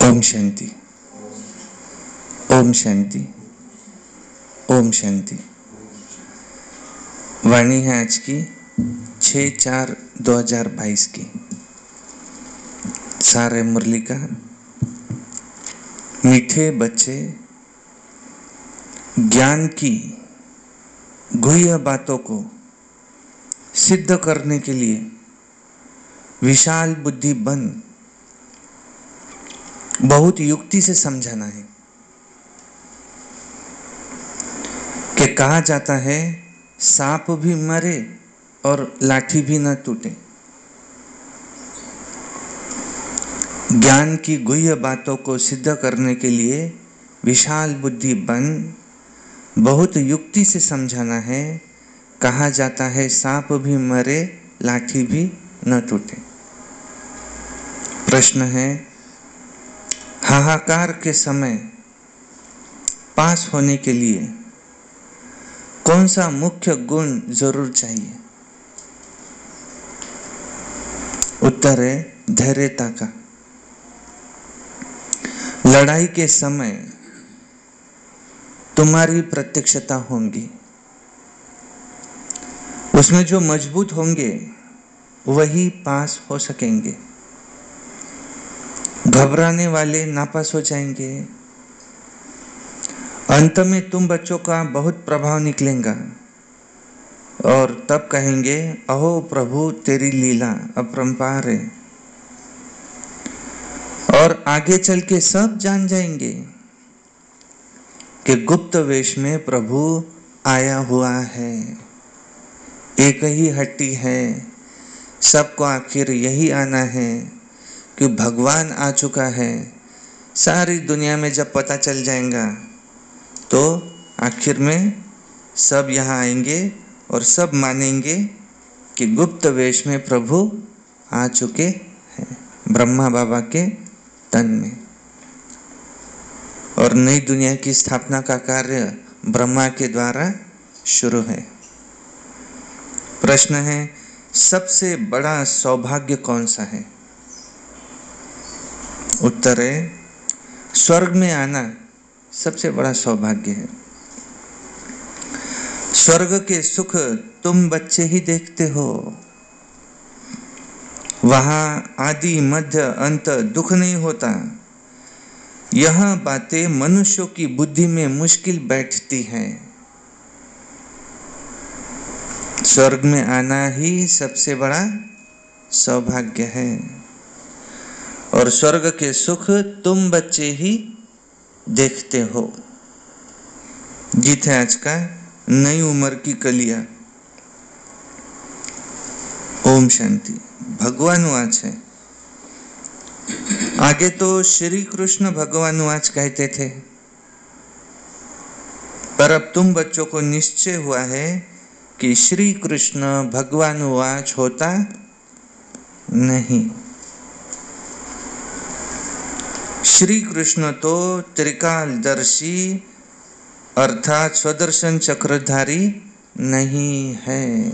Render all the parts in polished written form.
ओम शांति, ओम शांति, ओम शांति। वाणी है आज की 6/4/2022 की। सारे मुरली का मीठे बच्चे ज्ञान की गुह्य बातों को सिद्ध करने के लिए विशाल बुद्धि बन बहुत युक्ति से समझाना है। कि कहा जाता है सांप भी मरे और लाठी भी न टूटे। ज्ञान की गुह्य बातों को सिद्ध करने के लिए विशाल बुद्धि बन बहुत युक्ति से समझाना है। कहा जाता है सांप भी मरे लाठी भी न टूटे। प्रश्न है, हाहाकार के समय पास होने के लिए कौन सा मुख्य गुण जरूर चाहिए? उत्तर है धैर्यता का। लड़ाई के समय तुम्हारी प्रत्यक्षता होंगी, उसमें जो मजबूत होंगे वही पास हो सकेंगे। घबराने वाले नापास हो जाएंगे। अंत में तुम बच्चों का बहुत प्रभाव निकलेगा और तब कहेंगे अहो प्रभु तेरी लीला अपरंपार है। और आगे चल के सब जान जाएंगे कि गुप्त वेश में प्रभु आया हुआ है। एक ही हट्टी है, सबको आखिर यही आना है कि भगवान आ चुका है। सारी दुनिया में जब पता चल जाएगा तो आखिर में सब यहाँ आएंगे और सब मानेंगे कि गुप्त वेश में प्रभु आ चुके हैं ब्रह्मा बाबा के तन में। और नई दुनिया की स्थापना का कार्य ब्रह्मा के द्वारा शुरू है। प्रश्न है, सबसे बड़ा सौभाग्य कौन सा है? उत्तर है स्वर्ग में आना सबसे बड़ा सौभाग्य है। स्वर्ग के सुख तुम बच्चे ही देखते हो। वहां आदि मध्य अंत दुख नहीं होता। यह बातें मनुष्यों की बुद्धि में मुश्किल बैठती हैं। स्वर्ग में आना ही सबसे बड़ा सौभाग्य है और स्वर्ग के सुख तुम बच्चे ही देखते हो। जीत है आज का नई उम्र की कलिया। ओम शांति। भगवान वाच है। आगे तो श्री कृष्ण भगवान वाच कहते थे, पर अब तुम बच्चों को निश्चय हुआ है कि श्री कृष्ण भगवान वाच होता नहीं। श्री कृष्ण तो त्रिकालदर्शी अर्थात स्वदर्शन चक्रधारी नहीं है।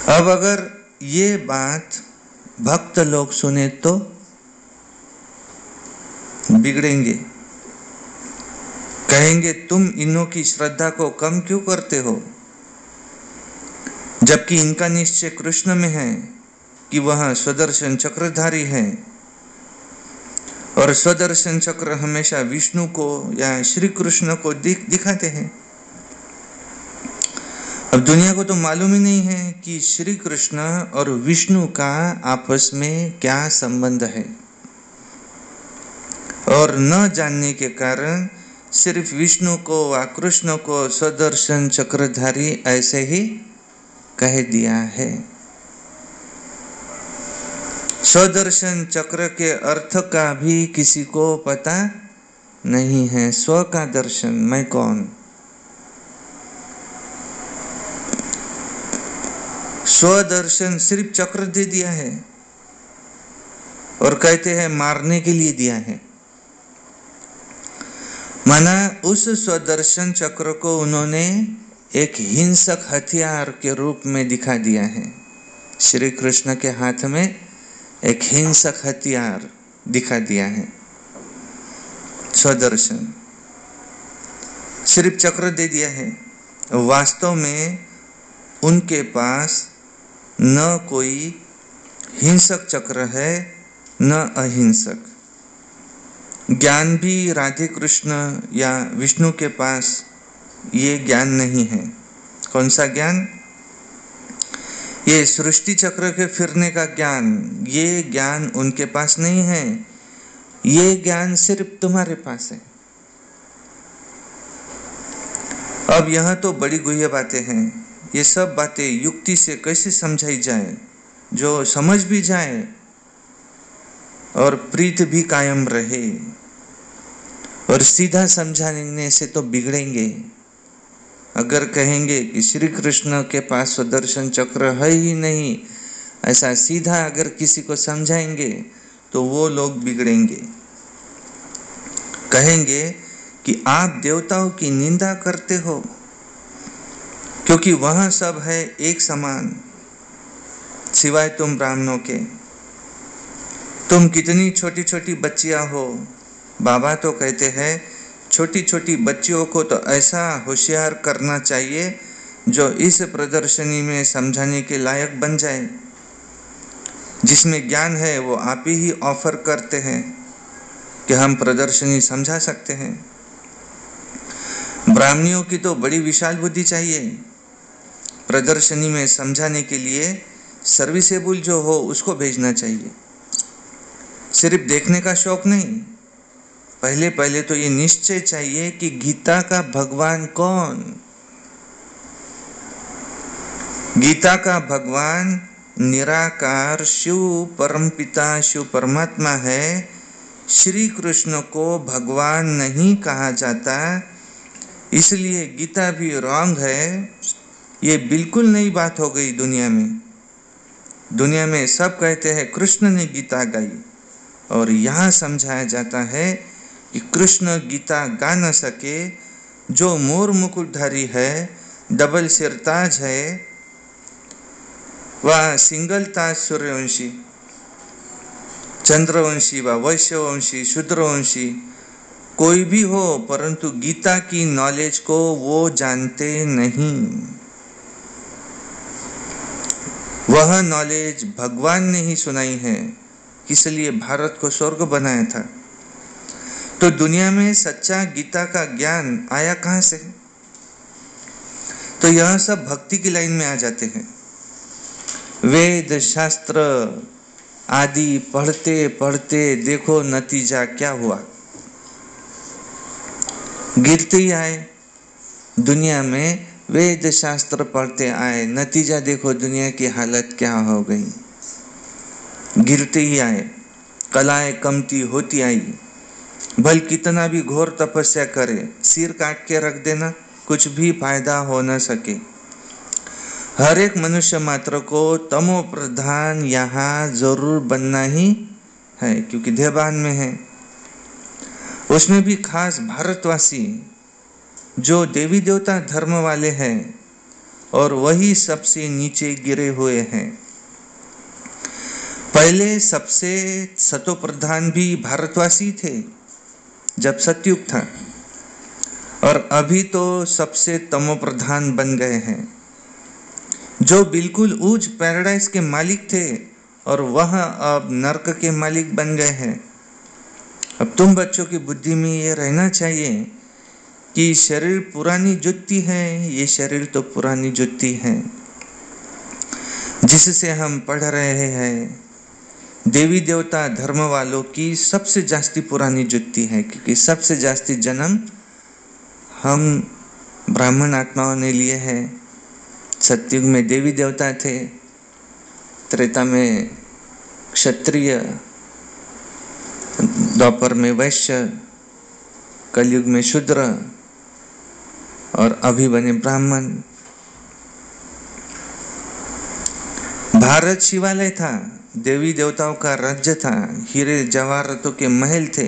अब अगर ये बात भक्त लोग सुने तो बिगड़ेंगे। कहेंगे तुम इन्हों की श्रद्धा को कम क्यों करते हो, जबकि इनका निश्चय कृष्ण में है कि वह स्वदर्शन चक्रधारी है। और स्वदर्शन चक्र हमेशा विष्णु को या श्री कृष्ण को दिखाते हैं। अब दुनिया को तो मालूम ही नहीं है कि श्री कृष्ण और विष्णु का आपस में क्या संबंध है। और न जानने के कारण सिर्फ विष्णु को व कृष्ण को स्वदर्शन चक्रधारी ऐसे ही कह दिया है। स्वदर्शन चक्र के अर्थ का भी किसी को पता नहीं है। स्व का दर्शन, मैं कौन। स्वदर्शन सिर्फ चक्र दे दिया है और कहते हैं मारने के लिए दिया है। माना उस स्वदर्शन चक्र को उन्होंने एक हिंसक हथियार के रूप में दिखा दिया है। श्री कृष्ण के हाथ में एक हिंसक हथियार दिखा दिया है। स्वदर्शन सिर्फ चक्र दे दिया है, वास्तव में उनके पास न कोई हिंसक चक्र है न अहिंसक। ज्ञान भी राधे कृष्ण या विष्णु के पास ये ज्ञान नहीं है। कौन सा ज्ञान? ये सृष्टि चक्र के फिरने का ज्ञान, ये ज्ञान उनके पास नहीं है। ये ज्ञान सिर्फ तुम्हारे पास है। अब यह तो बड़ी गुह्य बातें हैं। ये सब बातें युक्ति से कैसे समझाई जाए जो समझ भी जाए और प्रीत भी कायम रहे। और सीधा समझाने से तो बिगड़ेंगे। अगर कहेंगे कि श्री कृष्ण के पास स्वदर्शन चक्र है ही नहीं, ऐसा सीधा अगर किसी को समझाएंगे तो वो लोग बिगड़ेंगे। कहेंगे कि आप देवताओं की निंदा करते हो क्योंकि वहां सब है एक समान, सिवाय तुम ब्राह्मणों के। तुम कितनी छोटी छोटी बच्चियां हो। बाबा तो कहते हैं छोटी छोटी बच्चियों को तो ऐसा होशियार करना चाहिए जो इस प्रदर्शनी में समझाने के लायक बन जाए। जिसमें ज्ञान है वो आप ही ऑफर करते हैं कि हम प्रदर्शनी समझा सकते हैं। ब्राह्मणियों की तो बड़ी विशाल बुद्धि चाहिए। प्रदर्शनी में समझाने के लिए सर्विसेबल जो हो उसको भेजना चाहिए, सिर्फ देखने का शौक नहीं। पहले तो ये निश्चय चाहिए कि गीता का भगवान कौन। गीता का भगवान निराकार शिव परमपिता शिव परमात्मा है। श्री कृष्ण को भगवान नहीं कहा जाता, इसलिए गीता भी रॉन्ग है। ये बिल्कुल नई बात हो गई दुनिया में। दुनिया में सब कहते हैं कृष्ण ने गीता गाई, और यहाँ समझाया जाता है कि कृष्ण गीता गा न सके। जो मोर मुकुटधारी है, डबल सिरताज है, वह सिंगल ताज सूर्यवंशी, चंद्रवंशी व वैश्यवंशी, शूद्रवंशी कोई भी हो, परंतु गीता की नॉलेज को वो जानते नहीं। वह नॉलेज भगवान ने ही सुनाई है, इसलिए भारत को स्वर्ग बनाया था। तो दुनिया में सच्चा गीता का ज्ञान आया कहां से? तो यह सब भक्ति की लाइन में आ जाते हैं। वेद शास्त्र आदि पढ़ते पढ़ते देखो नतीजा क्या हुआ। गिरते ही आए। दुनिया में वेद शास्त्र पढ़ते आए, नतीजा देखो दुनिया की हालत क्या हो गई। गिरते ही आए, कलाएं कमती होती आई। भल कितना भी घोर तपस्या करे, सिर काट के रख देना, कुछ भी फायदा हो न सके। हर एक मनुष्य मात्र को तमो प्रधान यहाँ जरूर बनना ही है, क्योंकि देहभान में है। उसमें भी खास भारतवासी जो देवी देवता धर्म वाले हैं, और वही सबसे नीचे गिरे हुए हैं। पहले सबसे सतो प्रधान भी भारतवासी थे जब सतयुग था, और अभी तो सबसे तमो प्रधान बन गए हैं। जो बिल्कुल ऊंच पैराडाइज के मालिक थे और वह अब नरक के मालिक बन गए हैं। अब तुम बच्चों की बुद्धि में ये रहना चाहिए कि शरीर पुरानी जुत्ती है, ये शरीर तो पुरानी जुत्ती है जिससे हम पढ़ रहे हैं। देवी देवता धर्म वालों की सबसे जास्ती पुरानी जुत्ती है, क्योंकि सबसे जास्ती जन्म हम ब्राह्मण आत्माओं ने लिए हैं। सतयुग में देवी देवता थे, त्रेता में क्षत्रिय, द्वापर में वैश्य, कलयुग में शूद्र, और अभी बने ब्राह्मण। भारत शिवालय था, देवी देवताओं का राज्य था, हीरे जवाहरातों के महल थे,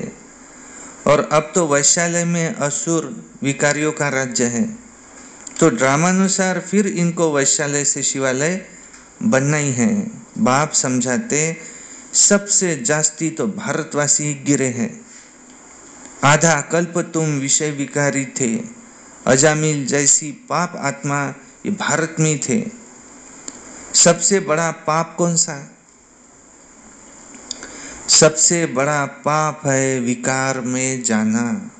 और अब तो वैश्यालय में असुर विकारियों का राज्य है। तो ड्रामानुसार फिर इनको वैश्यालय से शिवालय बनना ही है। बाप समझाते सबसे जास्ती तो भारतवासी गिरे हैं। आधा कल्प तुम विषय विकारी थे, अजामिल जैसी पाप आत्मा ये भारत में थे। सबसे बड़ा पाप कौन सा? सबसे बड़ा पाप है विकार में जाना।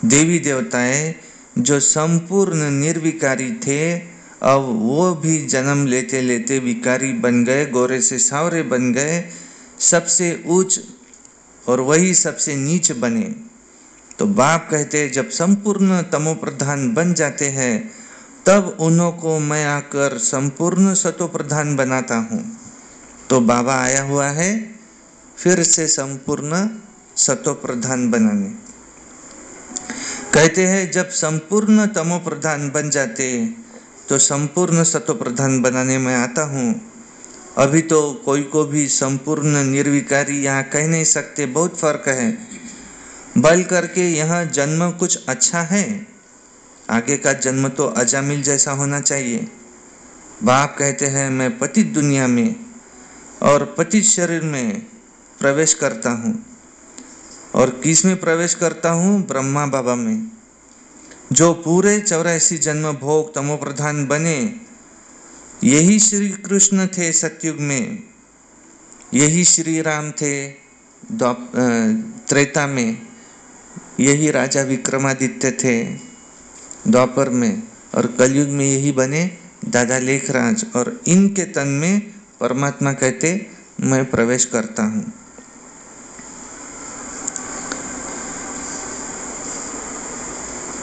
देवी देवताएं जो संपूर्ण निर्विकारी थे, अब वो भी जन्म लेते लेते विकारी बन गए, गोरे से सावरे बन गए, सबसे ऊंच और वही सबसे नीच बने। तो बाप कहते जब संपूर्ण तमो प्रधान बन जाते हैं तब उन्हों को मैं आकर संपूर्ण सतो प्रधान बनाता हूँ। तो बाबा आया हुआ है फिर से संपूर्ण सतो प्रधान बनाने। कहते हैं जब संपूर्ण तमो प्रधान बन जाते तो संपूर्ण सतो प्रधान बनाने में आता हूँ। अभी तो कोई को भी संपूर्ण निर्विकारी यहाँ कह नहीं सकते, बहुत फर्क है। बल करके यहाँ जन्म कुछ अच्छा है, आगे का जन्म तो अजामिल जैसा होना चाहिए। बाप कहते हैं मैं पतित दुनिया में और पतित शरीर में प्रवेश करता हूँ। और किस में प्रवेश करता हूँ? ब्रह्मा बाबा में, जो पूरे 84 जन्म भोग तमो प्रधान बने। यही श्री कृष्ण थे सतयुग में, यही श्री राम थे त्रेता में, यही राजा विक्रमादित्य थे द्वापर में, और कलयुग में यही बने दादा लेखराज। और इनके तन में परमात्मा कहते मैं प्रवेश करता हूँ।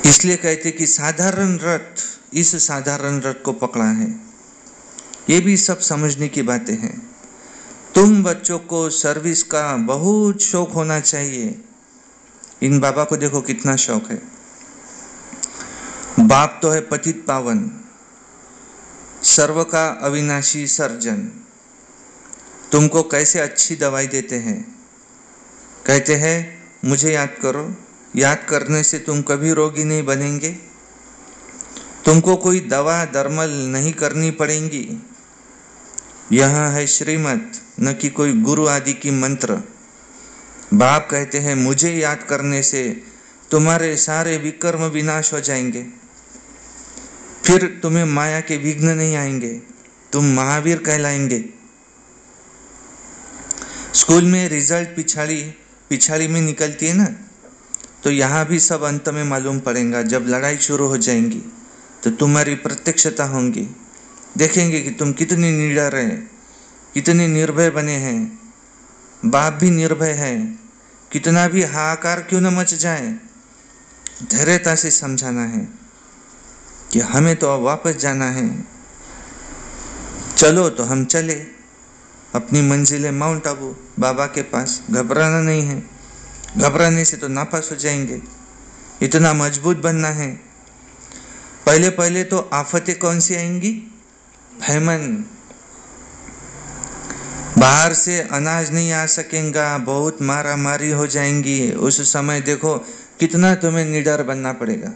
इसलिए कहते कि साधारण रथ, इस साधारण रथ को पकड़ा है। ये भी सब समझने की बातें हैं। तुम बच्चों को सर्विस का बहुत शौक होना चाहिए। इन बाबा को देखो कितना शौक है। बाप तो है पतित पावन, सर्व का अविनाशी सर्जन। तुमको कैसे अच्छी दवाई देते हैं। कहते हैं मुझे याद करो, याद करने से तुम कभी रोगी नहीं बनेंगे। तुमको कोई दवा दरमल नहीं करनी पड़ेगी। यहाँ है श्रीमत, न कि कोई गुरु आदि की मंत्र। बाप कहते हैं मुझे याद करने से तुम्हारे सारे विकर्म विनाश हो जाएंगे, फिर तुम्हें माया के विघ्न नहीं आएंगे, तुम महावीर कहलाएंगे। स्कूल में रिजल्ट पिछाड़ी में निकलती है ना, तो यहाँ भी सब अंत में मालूम पड़ेगा। जब लड़ाई शुरू हो जाएंगी तो तुम्हारी प्रत्यक्षता होंगी। देखेंगे कि तुम कितने निडर हैं, कितने निर्भय बने हैं। बाप भी निर्भय है, कितना भी हाहाकार क्यों न मच जाए, धैर्यता से समझाना है कि हमें तो अब वापस जाना है। चलो तो हम चले, अपनी मंजिल है माउंट आबू, बाबा के पास। घबराना नहीं है, घबराने से तो नापास हो जाएंगे। इतना मजबूत बनना है। पहले पहले तो आफतें कौन सी आएंगी? फैमन, बाहर से अनाज नहीं आ सकेगा, बहुत मारा मारी हो जाएंगी। उस समय देखो कितना तुम्हें निडर बनना पड़ेगा।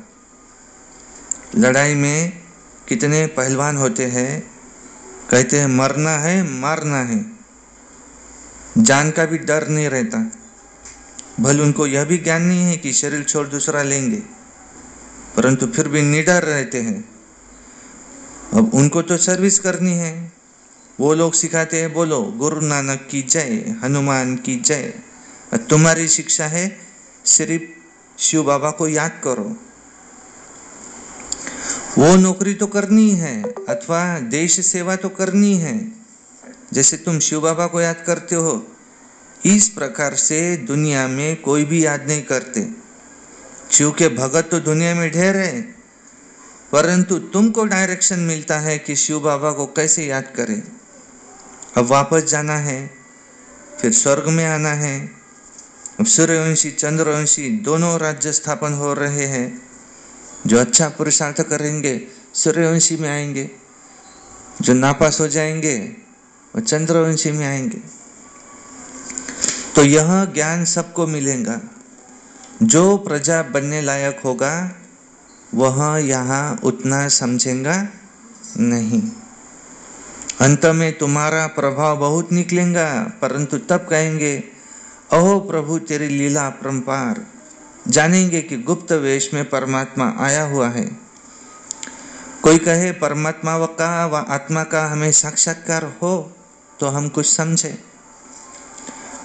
लड़ाई में कितने पहलवान होते हैं, कहते हैं मरना है मारना है, जान का भी डर नहीं रहता। भले उनको यह भी ज्ञान नहीं है कि शरीर छोड़ दूसरा लेंगे, परंतु फिर भी निडर रहते हैं। अब उनको तो सर्विस करनी है। वो लोग सिखाते हैं बोलो गुरु नानक की जय, हनुमान की जय। तुम्हारी शिक्षा है सिर्फ शिव बाबा को याद करो। वो नौकरी तो करनी है अथवा देश सेवा तो करनी है। जैसे तुम शिव बाबा को याद करते हो, इस प्रकार से दुनिया में कोई भी याद नहीं करते। शिव के भगत तो दुनिया में ढेर है, परंतु तुमको डायरेक्शन मिलता है कि शिव बाबा को कैसे याद करें। अब वापस जाना है, फिर स्वर्ग में आना है। अब सूर्यवंशी चंद्रवंशी दोनों राज्य स्थापन हो रहे हैं। जो अच्छा पुरुषार्थ करेंगे सूर्यवंशी में आएंगे, जो नापास हो जाएंगे वो चंद्रवंशी में आएंगे। तो यह ज्ञान सबको मिलेगा। जो प्रजा बनने लायक होगा वह यहाँ उतना समझेगा नहीं। अंत में तुम्हारा प्रभाव बहुत निकलेगा, परंतु तब कहेंगे अहो प्रभु तेरी लीला अपरंपार। जानेंगे कि गुप्त वेश में परमात्मा आया हुआ है। कोई कहे परमात्मा व आत्मा का हमें साक्षात्कार हो तो हम कुछ समझे,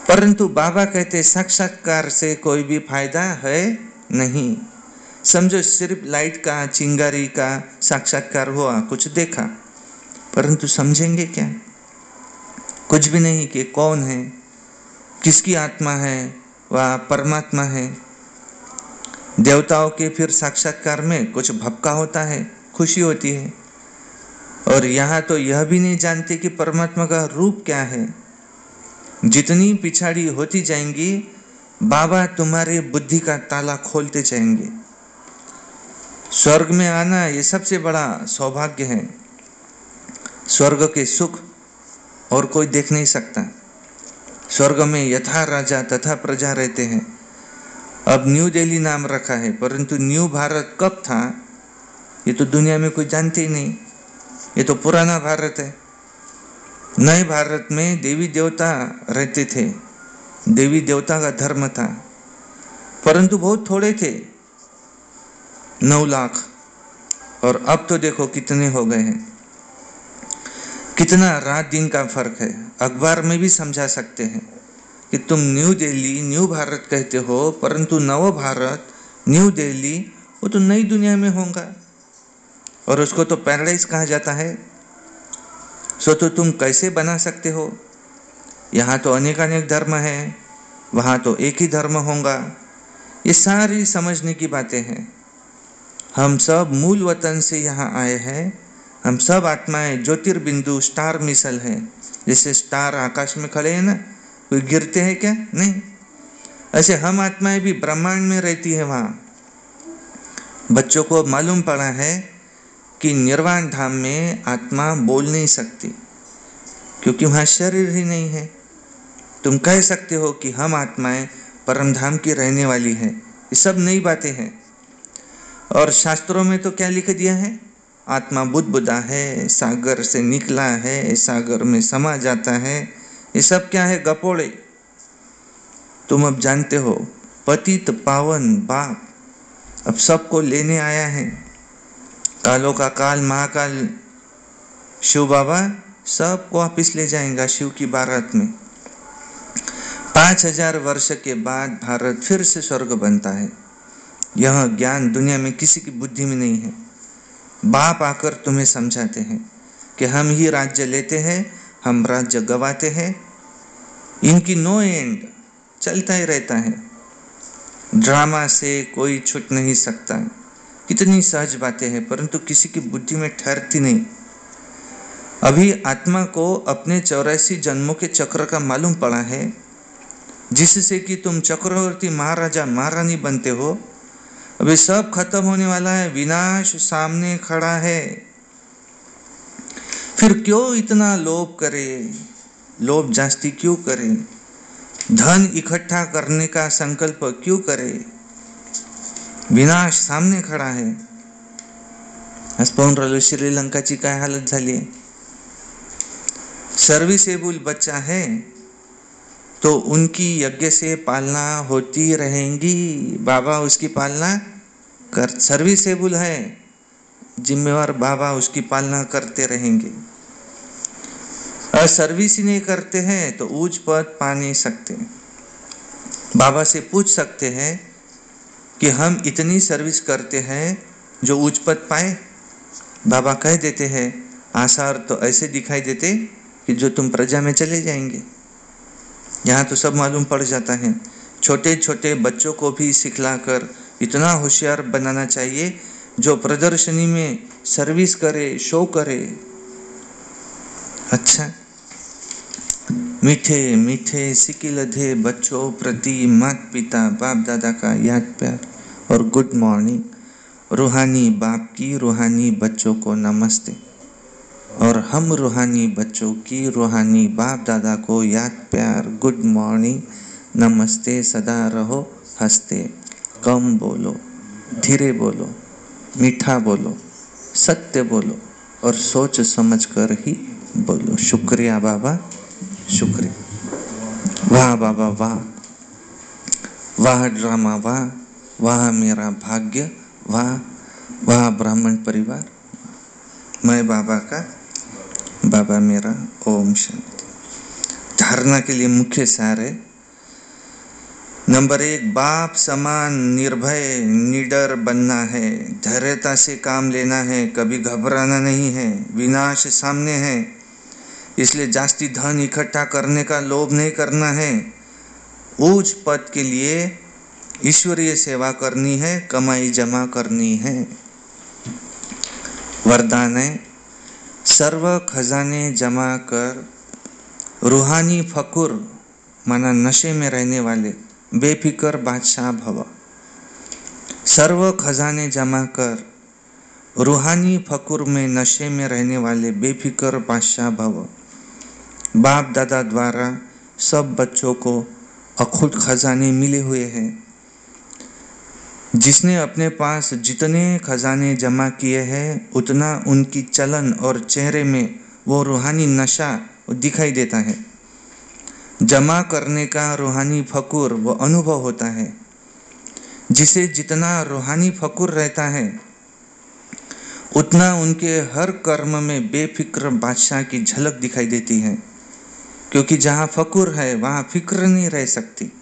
परंतु बाबा कहते साक्षात्कार से कोई भी फायदा है नहीं। समझो सिर्फ लाइट का, चिंगारी का साक्षात्कार हुआ, कुछ देखा, परंतु समझेंगे क्या? कुछ भी नहीं कि कौन है, किसकी आत्मा है, वह परमात्मा है। देवताओं के फिर साक्षात्कार में कुछ भपका होता है, खुशी होती है, और यहाँ तो यह भी नहीं जानते कि परमात्मा का रूप क्या है। जितनी पिछाड़ी होती जाएंगी, बाबा तुम्हारे बुद्धि का ताला खोलते जाएंगे। स्वर्ग में आना ये सबसे बड़ा सौभाग्य है। स्वर्ग के सुख और कोई देख नहीं सकता। स्वर्ग में यथा राजा तथा प्रजा रहते हैं। अब न्यू दिल्ली नाम रखा है, परंतु न्यू भारत कब था ये तो दुनिया में कोई जानते ही नहीं। ये तो पुराना भारत है। नए भारत में देवी देवता रहते थे, देवी देवता का धर्म था, परंतु बहुत थोड़े थे, 9 लाख, और अब तो देखो कितने हो गए हैं। कितना रात दिन का फर्क है। अखबार में भी समझा सकते हैं कि तुम न्यू दिल्ली, न्यू भारत कहते हो, परंतु नव भारत, न्यू दिल्ली वो तो नई दुनिया में होगा, और उसको तो पैराडाइज कहा जाता है। सो तो तुम कैसे बना सकते हो? यहाँ तो अनेक धर्म है, वहाँ तो एक ही धर्म होगा। ये सारी समझने की बातें हैं। हम सब मूल वतन से यहाँ आए हैं। हम सब आत्माएं ज्योतिर्बिंदु स्टार मिसल है। जैसे स्टार आकाश में खड़े हैं ना, कोई गिरते हैं क्या? नहीं। ऐसे हम आत्माएं भी ब्रह्मांड में रहती है। वहाँ बच्चों को मालूम पड़ा है कि निर्वाण धाम में आत्मा बोल नहीं सकती, क्योंकि वहाँ शरीर ही नहीं है। तुम कह सकते हो कि हम आत्माएं परम धाम की रहने वाली हैं। ये सब नई बातें हैं। और शास्त्रों में तो क्या लिख दिया है? आत्मा बुदबुदा है, सागर से निकला है, सागर में समा जाता है। ये सब क्या है? गपोड़े। तुम अब जानते हो, पतित पावन बाप अब सबको लेने आया है। कालों का काल, महाकाल, शिव बाबा सबको वापिस ले जाएगा शिव की बारात में। 5000 वर्ष के बाद भारत फिर से स्वर्ग बनता है। यह ज्ञान दुनिया में किसी की बुद्धि में नहीं है। बाप आकर तुम्हें समझाते हैं कि हम ही राज्य लेते हैं, हम राज्य गवाते हैं। इनकी नो एंड, चलता ही रहता है। ड्रामा से कोई छूट नहीं सकता। कितनी सहज बातें हैं, परंतु किसी की बुद्धि में ठहरती नहीं। अभी आत्मा को अपने 84 जन्मों के चक्र का मालूम पड़ा है, जिससे कि तुम चक्रवर्ती, महाराजा, महारानी बनते हो। अभी सब खत्म होने वाला है, विनाश सामने खड़ा है। फिर क्यों इतना लोभ करे? लोभ जास्ती क्यों करे? धन इकट्ठा करने का संकल्प क्यों करे? विनाश सामने खड़ा है। आज पाहून राहिलो श्रीलंकाची काय हालत झाली आहे। सर्विसेबल बच्चा है तो उनकी यज्ञ से पालना होती रहेंगी। बाबा उसकी पालना कर, सर्विसेबल है, जिम्मेवार बाबा उसकी पालना करते रहेंगे। और सर्विस ही नहीं करते हैं तो ऊंच पद पा नहीं सकते। बाबा से पूछ सकते हैं कि हम इतनी सर्विस करते हैं जो उच्च पद पाए? बाबा कह देते हैं, आसार तो ऐसे दिखाई देते कि जो तुम प्रजा में चले जाएंगे। यहाँ तो सब मालूम पड़ जाता है। छोटे छोटे बच्चों को भी सिखलाकर इतना होशियार बनाना चाहिए जो प्रदर्शनी में सर्विस करे, शो करे। अच्छा, मीठे मीठे सिकिलधे बच्चों प्रति माता पिता बाप दादा का याद प्यार और गुड मॉर्निंग। रूहानी बाप की रूहानी बच्चों को नमस्ते, और हम रूहानी बच्चों की रूहानी बाप दादा को याद प्यार, गुड मॉर्निंग, नमस्ते। सदा रहो हंसते, कम बोलो, धीरे बोलो, मीठा बोलो, सत्य बोलो और सोच समझ कर ही बोलो शुक्रिया बाबा, शुक्रिया। वाह बाबा वाह, वाह ड्रामा वाह, वाह मेरा भाग्य वाह, वाह ब्राह्मण परिवार, मैं बाबा का, बाबा मेरा। ओम शांति। धारणा के लिए मुख्य सार है। नंबर 1, बाप समान निर्भय निडर बनना है, धैर्यता से काम लेना है, कभी घबराना नहीं है। विनाश सामने है, इसलिए जास्ती धन इकट्ठा करने का लोभ नहीं करना है। उच्च पद के लिए ईश्वरीय सेवा करनी है, कमाई जमा करनी है। वरदान है, सर्व खजाने जमा कर रूहानी फकुर माना नशे में रहने वाले बेफिक्र बादशाह भव। सर्व खजाने जमा कर रूहानी फकुर में नशे में रहने वाले बेफिक्र बादशाह भव। बाप दादा द्वारा सब बच्चों को अखुद खजाने मिले हुए हैं। जिसने अपने पास जितने खजाने जमा किए हैं उतना उनकी चलन और चेहरे में वो रूहानी नशा दिखाई देता है। जमा करने का रूहानी फकुर वो अनुभव होता है। जिसे जितना रूहानी फकुर रहता है उतना उनके हर कर्म में बेफिक्र बादशाह की झलक दिखाई देती है, क्योंकि जहाँ फकुर है वहाँ फिक्र नहीं रह सकती।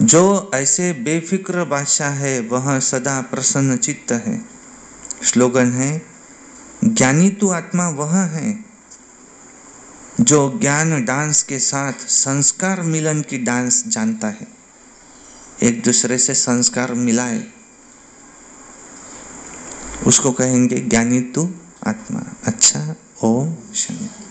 जो ऐसे बेफिक्र बादशाह है वह सदा प्रसन्न चित्त है। स्लोगन है, ज्ञानी तू आत्मा वह है जो ज्ञान डांस के साथ संस्कार मिलन की डांस जानता है। एक दूसरे से संस्कार मिलाए उसको कहेंगे ज्ञानी तू आत्मा। अच्छा, ओम शांति।